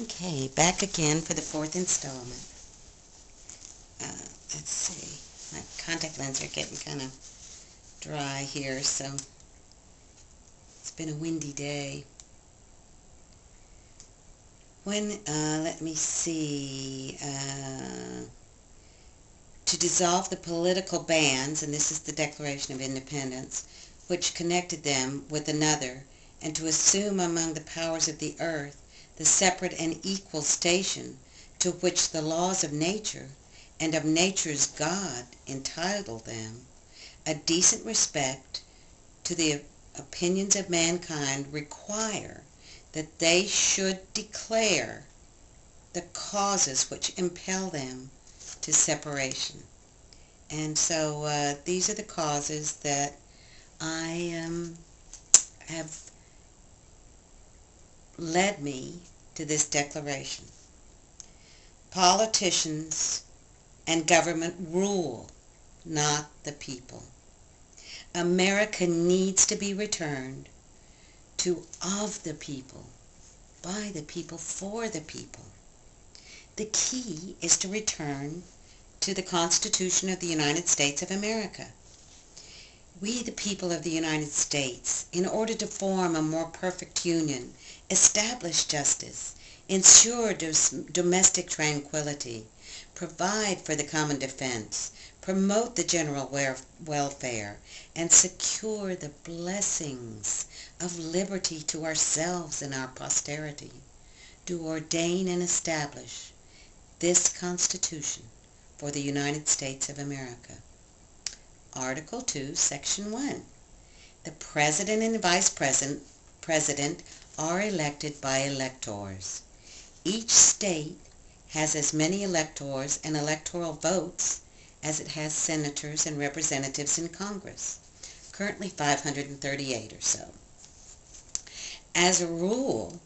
Okay, back again for the fourth installment. Let's see. My contact lenses are getting kind of dry here, so it's been a windy day. Let me see. To dissolve the political bands, and this is the Declaration of Independence, which connected them with another, and to assume among the powers of the earth the separate and equal station to which the laws of nature and of nature's God entitle them, a decent respect to the opinions of mankind require that they should declare the causes which impel them to separation. And so these are the causes that I have led me to this declaration. Politicians and government rule, not the people. America needs to be returned to of the people, by the people, for the people. The key is to return to the Constitution of the United States of America. We, the people of the United States, in order to form a more perfect union, establish justice, ensure domestic tranquility, provide for the common defense, promote the general welfare, and secure the blessings of liberty to ourselves and our posterity, do ordain and establish this Constitution for the United States of America. Article 2, Section 1. The President and Vice President are elected by electors. Each state has as many electors and electoral votes as it has senators and representatives in Congress, currently 538 or so. As a rule,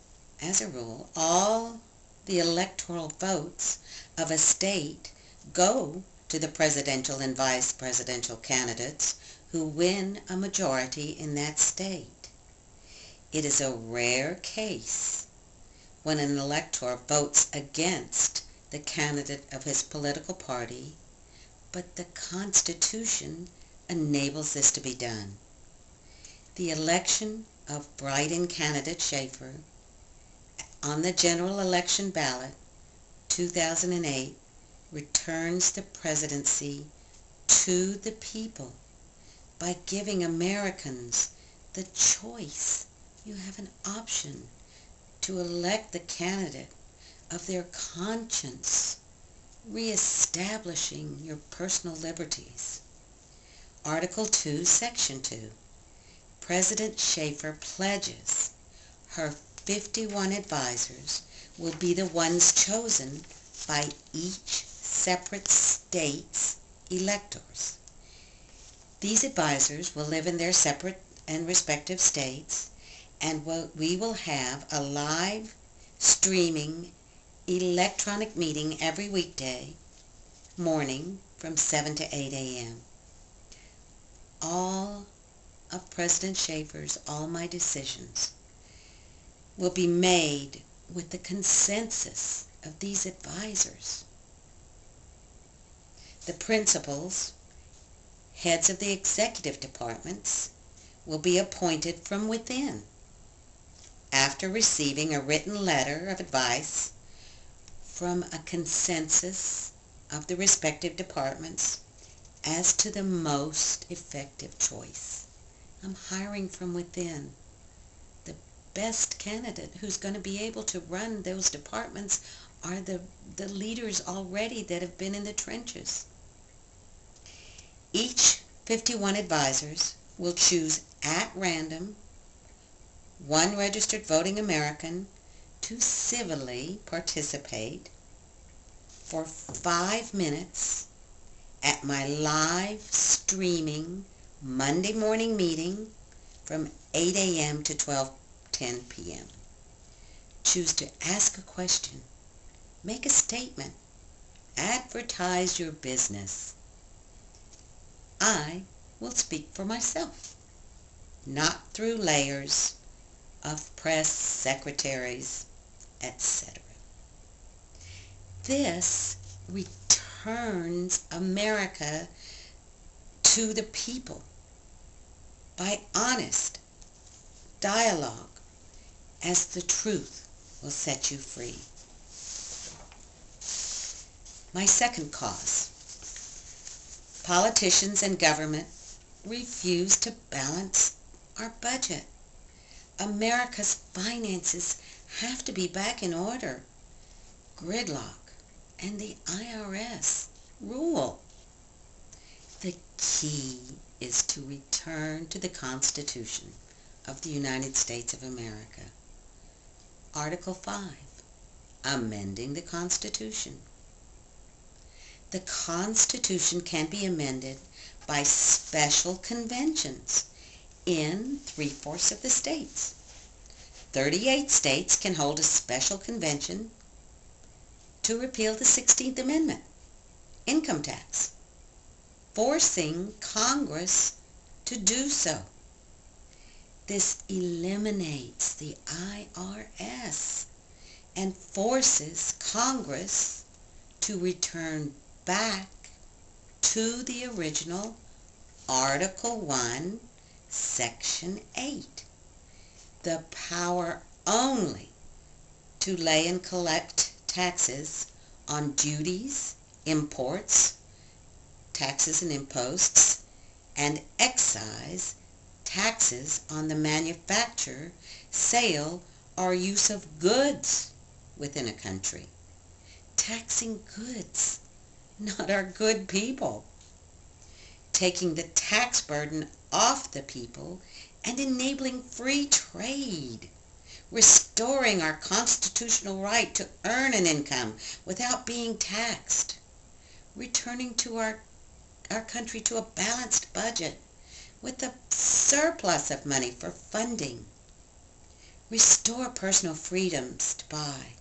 all the electoral votes of a state go to the presidential and vice presidential candidates who win a majority in that state. It is a rare case when an elector votes against the candidate of his political party, but the Constitution enables this to be done. The election of write-in candidate Schaefer on the general election ballot 2008 returns the presidency to the people by giving Americans the choice. You have an option to elect the candidate of their conscience, reestablishing your personal liberties. Article 2, Section 2. President Schaefer pledges her 51 advisors will be the ones chosen by each separate state's electors. These advisors will live in their separate and respective states, and we will have a live streaming electronic meeting every weekday morning from 7 to 8 a.m. All of President Schaefer's, all my decisions will be made with the consensus of these advisors. The principals, heads of the executive departments, will be appointed from within after receiving a written letter of advice from a consensus of the respective departments as to the most effective choice. I'm hiring from within the best candidate who's going to be able to run those departments are the leaders already that have been in the trenches. Each 51 advisors will choose at random one registered voting American to civilly participate for 5 minutes at my live streaming Monday morning meeting from 8 a.m. to 12:10 p.m. Choose to ask a question, make a statement, advertise your business. I will speak for myself, not through layers of press secretaries, etc. This returns America to the people by honest dialogue, as the truth will set you free. My second cause: politicians and government refuse to balance our budget. America's finances have to be back in order. Gridlock and the IRS rule. The key is to return to the Constitution of the United States of America. Article 5, amending the Constitution. The Constitution can be amended by special conventions in 3/4 of the states. 38 states can hold a special convention to repeal the 16th Amendment, income tax, forcing Congress to do so. This eliminates the IRS and forces Congress to return back to the original Article 1, Section 8, the power only to lay and collect taxes on duties, imports, taxes and imposts, and excise taxes on the manufacture, sale, or use of goods within a country. Taxing goods, not our good people. Taking the tax burden off the people and enabling free trade. Restoring our constitutional right to earn an income without being taxed. Returning to our country to a balanced budget with a surplus of money for funding. Restore personal freedoms to buy,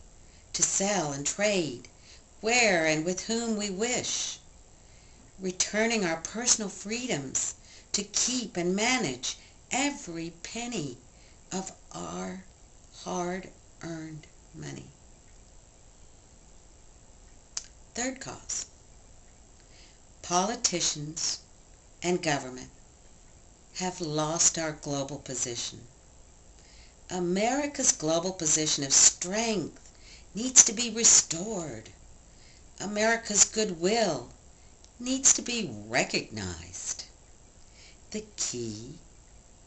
to sell and trade, where and with whom we wish. Returning our personal freedoms to keep and manage every penny of our hard-earned money. Third cause: politicians and government have lost our global position. America's global position of strength needs to be restored. America's goodwill needs to be recognized. The key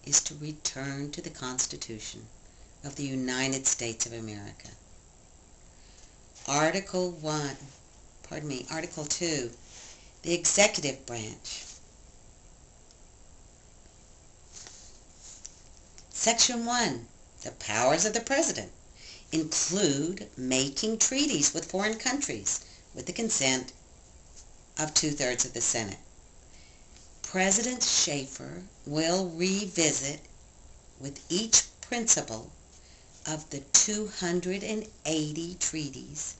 is to return to the Constitution of the United States of America. Article 2, the executive branch. Section 1, the powers of the President include making treaties with foreign countries with the consent of 2/3 of the Senate. President Schaefer will revisit with each principal of the 280 treaties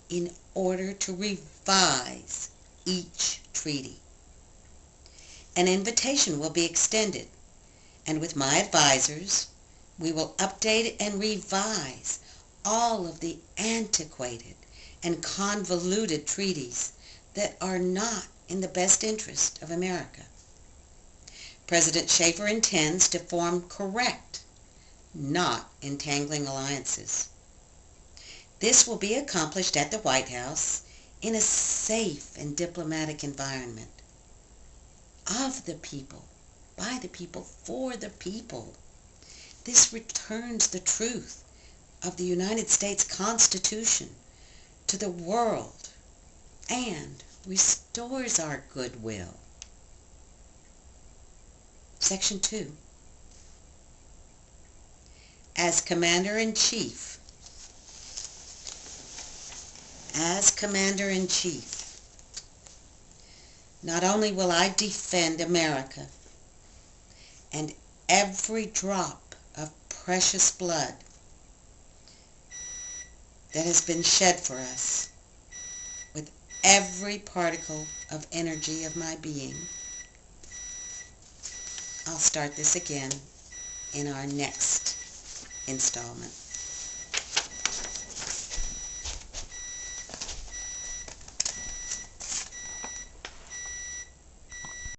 in order to revise each treaty. An invitation will be extended, and with my advisors, we will update and revise all of the antiquated and convoluted treaties that are not in the best interest of America. President Schaefer intends to form correct, not entangling alliances. This will be accomplished at the White House in a safe and diplomatic environment. Of the people, by the people, for the people. This returns the truth of the United States Constitution to the world and restores our goodwill. Section 2. As Commander-in-Chief, not only will I defend America and every drop of precious blood that has been shed for us with every particle of energy of my being. I'll start this again in our next installment.